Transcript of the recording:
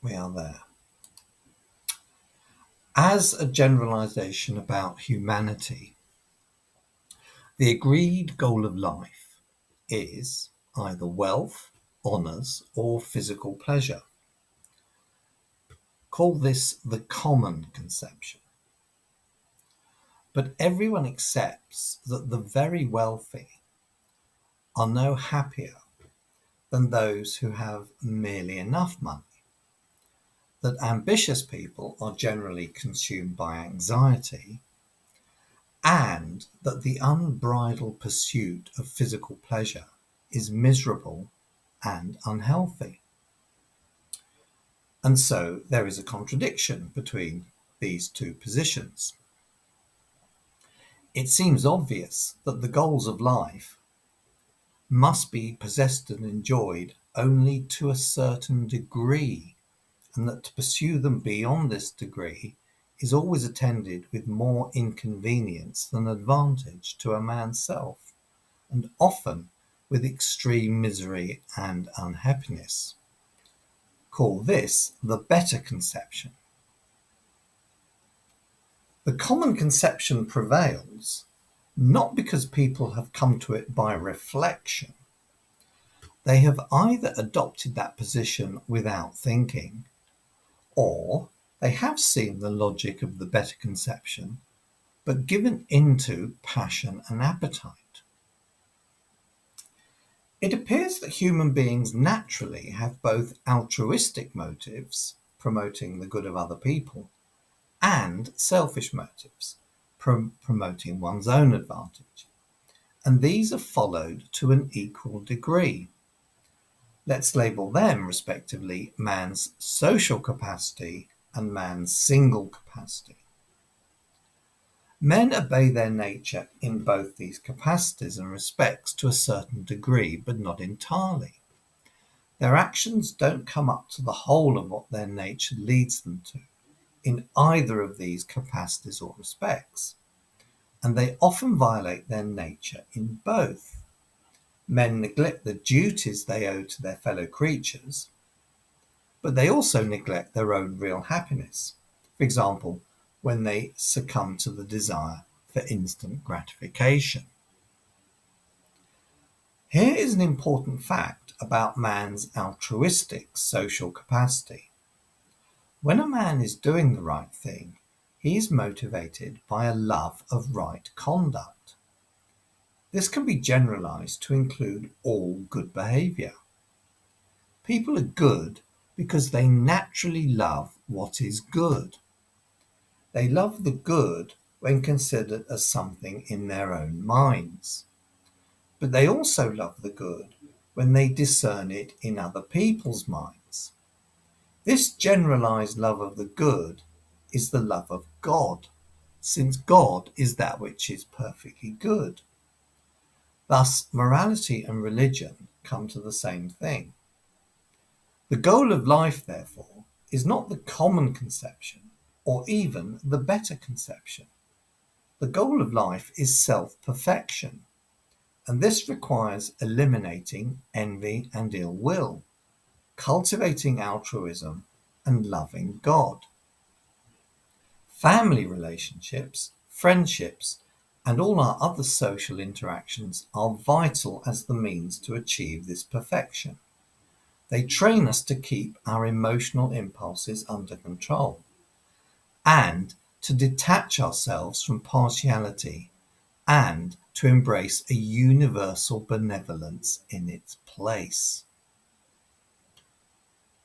we are there. As a generalization about humanity, the agreed goal of life is either wealth, honours, or physical pleasure. Call this the common conception. But everyone accepts that the very wealthy are no happier than those who have merely enough money, that ambitious people are generally consumed by anxiety, and that the unbridled pursuit of physical pleasure is miserable and unhealthy. And so there is a contradiction between these two positions. It seems obvious that the goals of life must be possessed and enjoyed only to a certain degree, and that to pursue them beyond this degree is always attended with more inconvenience than advantage to a man's self, and often with extreme misery and unhappiness. Call this the better conception. The common conception prevails not because people have come to it by reflection. They have either adopted that position without thinking, or they have seen the logic of the better conception, but given into passion and appetite. It appears that human beings naturally have both altruistic motives, promoting the good of other people, and selfish motives, promoting one's own advantage. And these are followed to an equal degree. Let's label them, respectively, man's social capacity and man's single capacity. Men obey their nature in both these capacities and respects to a certain degree, but not entirely. Their actions don't come up to the whole of what their nature leads them to in either of these capacities or respects, and they often violate their nature in both. Men neglect the duties they owe to their fellow creatures, but they also neglect their own real happiness. For example, when they succumb to the desire for instant gratification. Here is an important fact about man's altruistic social capacity. When a man is doing the right thing, he is motivated by a love of right conduct. This can be generalized to include all good behavior. People are good because they naturally love what is good. They love the good when considered as something in their own minds. But they also love the good when they discern it in other people's minds. This generalized love of the good is the love of God, since God is that which is perfectly good. Thus, morality and religion come to the same thing. The goal of life, therefore, is not the common conception or even the better conception. The goal of life is self-perfection, and this requires eliminating envy and ill will, cultivating altruism, and loving God. Family relationships, friendships, and all our other social interactions are vital as the means to achieve this perfection. They train us to keep our emotional impulses under control and to detach ourselves from partiality and to embrace a universal benevolence in its place.